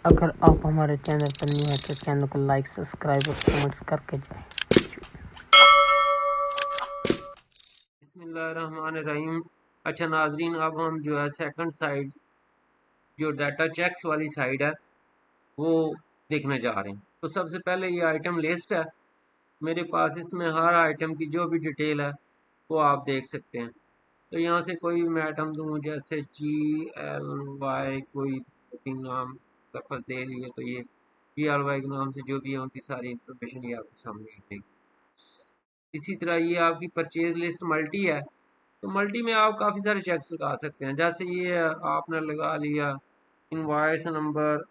अगर आप हमारे चैनल पर न्यू हैं तो चैनल को लाइक सब्सक्राइब और कमेंट्स करके जाएं। बिस्मिल्लाहिर्रहमानिर्रहीम। अच्छा नाजरीन, अब हम जो है सेकंड साइड जो डाटा चेक्स वाली साइड है वो देखने जा रहे हैं। तो सबसे पहले ये आइटम लिस्ट है मेरे पास, इसमें हर आइटम की जो भी डिटेल है वो आप देख सकते हैं। तो यहाँ से कोई भी मैं आइटम दूँ, जैसे GLY कोई नाम लफज दे लिए, तो ये GLY के नाम से जो भी है उनकी सारी इंफॉर्मेशन ये आपके सामने आ जाएगी। इसी तरह ये आपकी परचेज लिस्ट मल्टी है, तो मल्टी में आप काफ़ी सारे चेक्स लगा सकते हैं। जैसे ये आपने लगा लिया इनवॉइस नंबर,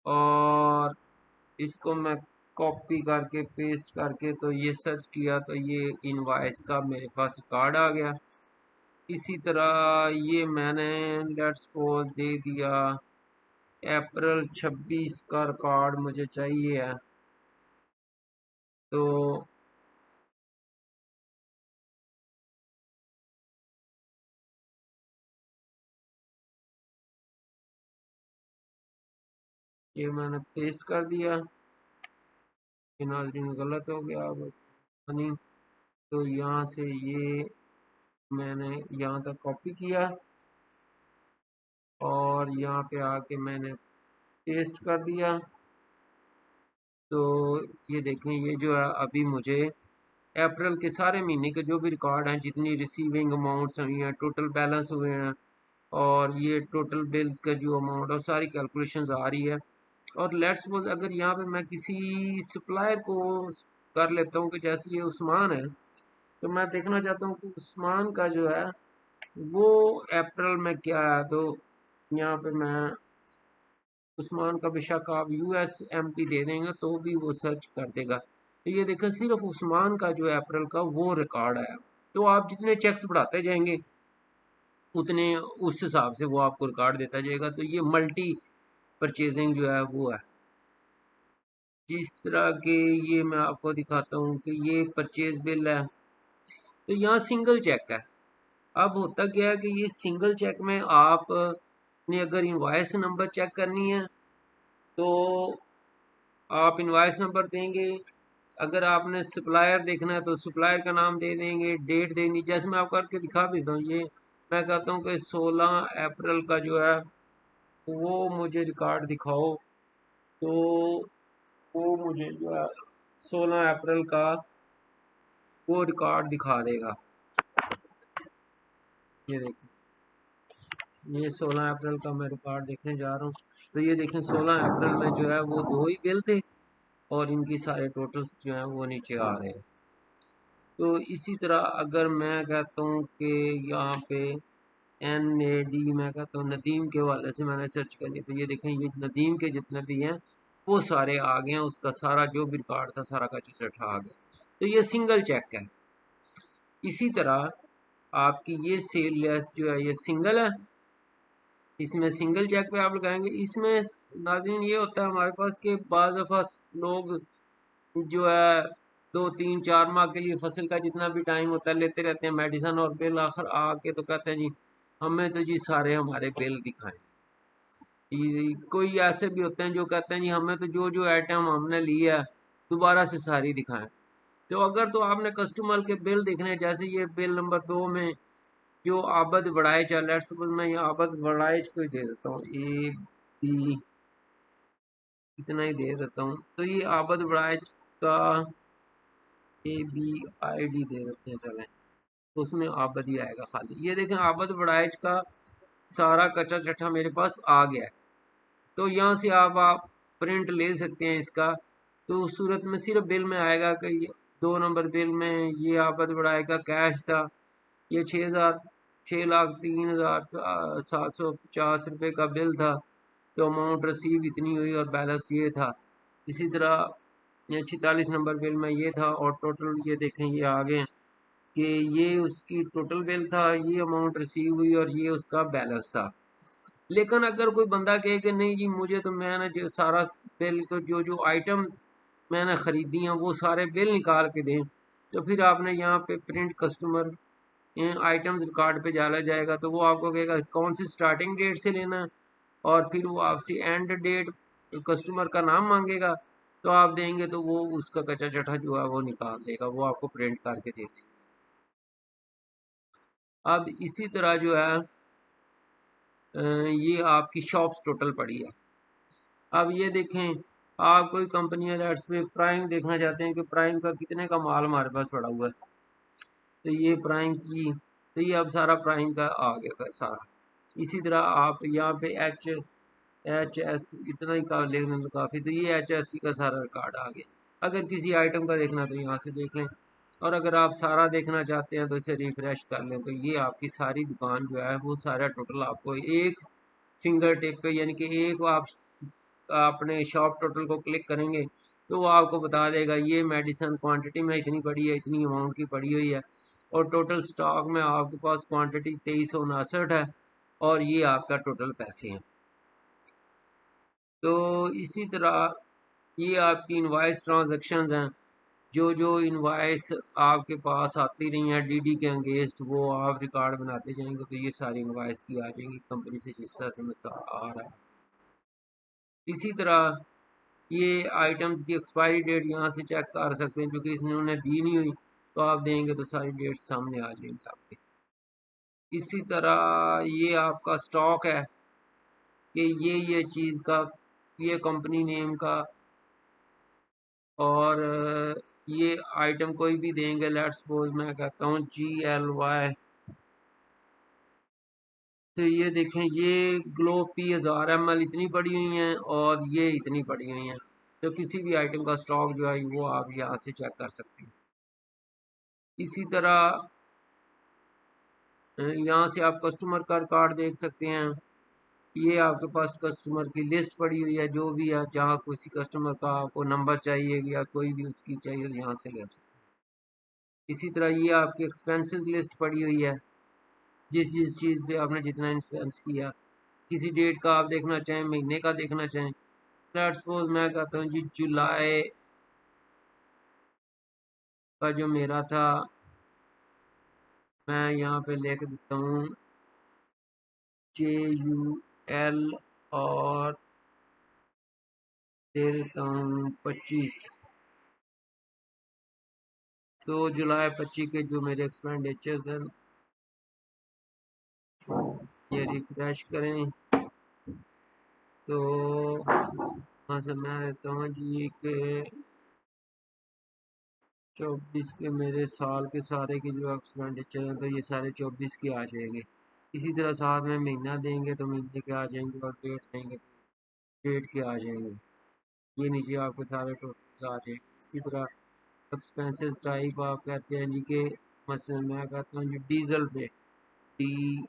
और इसको मैं कॉपी करके पेस्ट करके तो ये सर्च किया तो ये इनवॉइस का मेरे पास कार्ड आ गया। इसी तरह ये मैंने लेट्स सपोज दे दिया अप्रैल 26 का रिकॉर्ड मुझे चाहिए है, तो ये मैंने पेस्ट कर दिया। ये नाज़रीन गलत हो गया अब नहीं, तो यहाँ से ये मैंने यहाँ तक कॉपी किया और यहाँ पे आके मैंने पेस्ट कर दिया। तो ये देखें, ये जो है अभी मुझे अप्रैल के सारे महीने के जो भी रिकॉर्ड हैं, जितनी रिसीविंग अमाउंट्स हुई हैं, टोटल बैलेंस हुए हैं, और ये टोटल बिल्स का जो अमाउंट है सारी कैलकुलेशंस आ रही है। और लेट्स सपोज अगर यहाँ पे मैं किसी सप्लायर को कर लेता हूँ कि जैसे ये उस्मान है, तो मैं देखना चाहता हूँ कि उस्मान का जो है वो अप्रैल में क्या है। तो यहाँ पे मैं उस्मान का बेशक आप USMT दे देंगे तो भी वो सर्च कर देगा। तो ये देखें, सिर्फ उस्मान का जो है अप्रैल का वो रिकॉर्ड है। तो आप जितने चेक्स बढ़ाते जाएंगे उतने उस हिसाब से वो आपको रिकॉर्ड देता जाएगा। तो ये मल्टी परचेजिंग जो है वो है। जिस तरह के ये मैं आपको दिखाता हूँ कि ये परचेज बिल है, तो यहाँ सिंगल चेक है। अब होता क्या है कि ये सिंगल चेक में आप ने अगर इनवॉइस नंबर चेक करनी है तो आप इनवॉइस नंबर देंगे। अगर आपने सप्लायर देखना है तो सप्लायर का नाम दे देंगे, डेट देनी। जैसे मैं आपको करके दिखा देता हूँ, ये मैं कहता हूँ कि 16 अप्रैल का जो है वो मुझे रिकॉर्ड दिखाओ, तो वो मुझे जो है 16 अप्रैल का वो रिकॉर्ड दिखा देगा। ये देखिए, ये 16 अप्रैल का मैं रिकॉर्ड देखने जा रहा हूँ। तो ये देखें, 16 अप्रैल में जो है वो 2 ही बिल थे और इनकी सारे टोटल्स जो हैं वो नीचे आ रहे हैं। तो इसी तरह अगर मैं कहता हूँ कि यहाँ पे NAD, मैं कहता हूँ नदीम के वाले से मैंने सर्च कर लिया, तो ये देखें, ये नदीम के जितने भी हैं वो सारे आ गए हैं। उसका सारा जो भी रिकॉर्ड था सारा का चिट्ठा आ गया। तो ये सिंगल चेक है। इसी तरह आपकी ये सेल लिस्ट जो है ये सिंगल है, इसमें सिंगल चेक पे आप लगाएंगे। इसमें नाज़रीन ये होता है हमारे पास कि बाज़ दफ़ा लोग जो है 2 3 4 माह के लिए फसल का जितना भी टाइम होता है लेते रहते हैं मेडिसिन, और बिल आखिर आके तो कहते हैं जी हमें तो जी सारे हमारे बिल दिखाएं। कोई ऐसे भी होते हैं जो कहते हैं जी हमें तो जो जो आइटम हमने लिया है दोबारा से सारी दिखाएं। तो अगर तो आपने कस्टमर के बिल देखने, जैसे ये बिल नंबर 2 में जो आबद बढ़ाइच है, लेट्स सपोज मैं ये आबद बढ़ाइच को ही दे देता हूँ, AB इतना ही दे देता हूँ। तो ये आबद बढ़ाइच का ABID दे देते हैं, चलें, तो उसमें आबद ही आएगा खाली। ये देखें, आबद बढ़ाइच का सारा कच्चा चट्ठा मेरे पास आ गया है। तो यहाँ से आप प्रिंट ले सकते हैं इसका। तो उस सूरत में सिर्फ बिल में आएगा कि 2 नंबर बिल में ये आबद बढ़ाइच का कैश था, ये 6,03,750 रुपये का बिल था। तो अमाउंट रिसीव इतनी हुई और बैलेंस ये था। इसी तरह ये 46 नंबर बिल में ये था, और टोटल ये देखें ये आ गए कि ये उसकी टोटल बिल था, ये अमाउंट रिसीव हुई और ये उसका बैलेंस था। लेकिन अगर कोई बंदा कहे कि नहीं जी मुझे तो मैंने जो सारा बिल को जो जो आइटम मैंने ख़रीदी हैं वो सारे बिल निकाल के दें, तो फिर आपने यहाँ पे print customer in items record पे डाला जाएगा। तो वो आपको कहेगा कौन सी स्टार्टिंग डेट से लेना है, और फिर वो आपसे एंड डेट कस्टमर का नाम मांगेगा, तो आप देंगे तो वो उसका कच्चा चट्ठा जो है वो निकाल देगा, वो आपको प्रिंट करके दे देगा। अब इसी तरह जो है ये आपकी शॉप्स टोटल पड़ी है। अब ये देखें, आप कोई कंपनी अलर्ट्स पे प्राइम देखना चाहते हैं कि प्राइम का कितने का माल हमारे पास पड़ा हुआ है, तो ये प्राइम की, तो ये अब सारा प्राइम का आ गया सारा। इसी तरह आप यहाँ पे एच एस इतना ही का लिख लें तो काफ़ी, तो ये एच एस सी का सारा रिकॉर्ड आ गया। अगर किसी आइटम का देखना तो यहाँ से देख लें, और अगर आप सारा देखना चाहते हैं तो इसे रिफ्रेश कर लें, तो ये आपकी सारी दुकान जो है वो सारा टोटल आपको एक फिंगर टिप पे, यानी कि एक आप अपने शॉप टोटल को क्लिक करेंगे तो वो आपको बता देगा ये मेडिसिन क्वांटिटी में इतनी पड़ी है, इतनी अमाउंट की पड़ी हुई है, और टोटल स्टॉक में आपके पास क्वांटिटी 2359 है, और ये आपका टोटल पैसे हैं। तो इसी तरह ये आपकी इनवाइस ट्रांजैक्शंस हैं, जो जो इनवाइस आपके पास आती रही हैं डीडी के अगेंस्ट, वो आप रिकॉर्ड बनाते जाएंगे तो ये सारी इनवाइस की आ जाएंगी कंपनी से, जिस तरह से मैं आ रहा है। इसी तरह ये आइटम्स की एक्सपायरी डेट यहाँ से चेक कर सकते हैं, क्योंकि इन्होंने दी नहीं हुई, तो आप देंगे तो सारी डेट सामने आ जाएंगी आपके। इसी तरह ये आपका स्टॉक है कि ये चीज़ का, ये कंपनी नेम का, और ये आइटम कोई भी देंगे, लेट्स सपोज मैं कहता हूँ GLY, तो ये देखें ये ग्लो पी 1000 ml इतनी पड़ी हुई हैं और ये इतनी पड़ी हुई हैं, तो किसी भी आइटम का स्टॉक जो है वो आप यहाँ से चेक कर सकते हैं। इसी तरह यहाँ से आप कस्टमर का रिकॉर्ड देख सकते हैं। ये आपके पास कस्टमर की लिस्ट पड़ी हुई है, जो भी है, जहाँ किसी कस्टमर का आपको नंबर चाहिए या कोई भी उसकी चाहिए तो यहाँ से ले सकते हैं। इसी तरह ये आपकी एक्सपेंसेस लिस्ट पड़ी हुई है, जिस जिस चीज़ पे आपने जितना एक्सपेंस किया, किसी डेट का आप देखना चाहें, महीने का देखना चाहें। लेट्स सपोज मैं कहता हूँ जी जुलाई का जो मेरा था, मैं यहाँ पे लिख देता हूँ JUL, और दे देता हूँ 25, तो जुलाई 25 के जो मेरे एक्सपेंडिचर्स हैं, ये रिफ्रेश करें तो वहाँ से मैं देता हूँ जी के 24 के मेरे साल के सारे के जो एक्सपेंडिचर हैं, तो ये सारे 24 के आ जाएंगे। इसी तरह साथ में महीना देंगे तो महीने के आ जाएंगे, और डेट देंगे डेट के आ जाएंगे। ये नीचे आपके सारे टोटल आ जाएंगे। इसी तरह एक्सपेंसेस टाइप आप कहते हैं जी के, मसलन मैं कहता हूँ जी डीजल पे, DEI,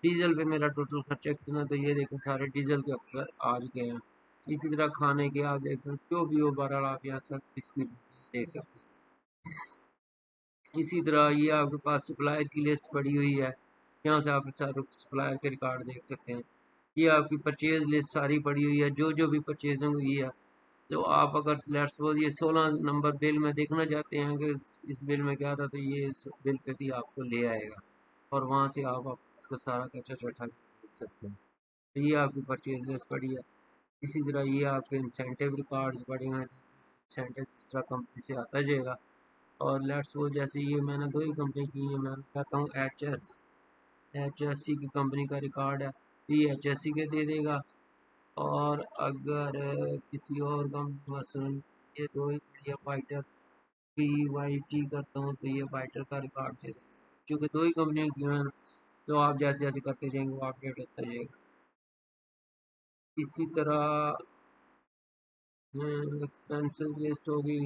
डीजल पे मेरा टोटल खर्चा कितना, तो ये देखें सारे डीजल के अक्सर आ गए हैं। इसी तरह खाने के आप देख सकते हो, जो भी हो, बहरहाल आप यहाँ सब इसकी देख सकते हैं। इसी तरह ये आपके पास सप्लायर की लिस्ट पड़ी हुई है, यहाँ से आप सारे सप्लायर के रिकॉर्ड देख सकते हैं। ये आपकी परचेज लिस्ट सारी पड़ी हुई है, जो जो भी परचेजिंग हुई है, तो आप अगर लेट्स सपोज ये 16 नंबर बिल में देखना चाहते हैं कि इस बिल में क्या था, तो ये इस बिल पे भी आपको ले आएगा, और वहाँ से आप इसका सारा कच्चा चट्ठा देख सकते हैं। तो ये आपकी परचेज लिस्ट पड़ी है। इसी तरह ये आपके इंसेंटिव रिकॉर्ड्स पड़े हैं, इंसेंटिव किस तरह कंपनी से आता जाएगा। और लेट्स वो जैसे ये मैंने दो ही कंपनी की है, मैं कहता हूँ HSC की कंपनी का रिकॉर्ड है, तो ये HSC के दे देगा। और अगर किसी और कंपनी मसलन ये दो ही बढ़िया फाइटर PYT करता हूँ, तो ये फाइटर का रिकॉर्ड दे देगा। क्योंकि दो ही कंपनियाँ की हैं, तो आप जैसे जैसे करते जाएंगे वो अपडेट होता जाएगा। इसी तरह एक्सपेंसेस लिस्ट होगी।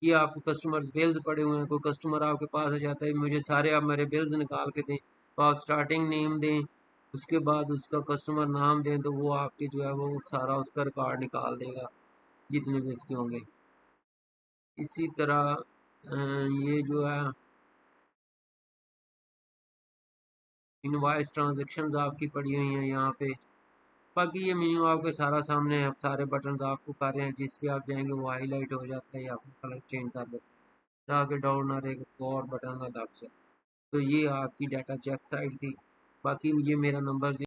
ये आपके कस्टमर्स बिल्स पड़े हुए हैं, कोई कस्टमर आपके पास आ जाता है मुझे सारे आप मेरे बिल्स निकाल के दें, तो आप स्टार्टिंग नेम दें, उसके बाद उसका कस्टमर नाम दें, तो वो आपके जो है वो सारा उसका रिकॉर्ड निकाल देगा जितने भी इसके होंगे। इसी तरह ये जो है इनवॉइस ट्रांजैक्शंस आपकी पड़ी हुई हैं यहाँ पे। बाकी ये मेन्यू आपके सारा सामने है, सारे बटन्स आपको कर रहे हैं, जिस पे आप जाएंगे वो हाईलाइट हो जाता है या फिर कलर चेंज कर देते हैं ताकि डाउन ना रहे, तो और बटन ना दब जाए। तो ये आपकी डाटा चेक साइट थी। बाकी ये मेरा नंबर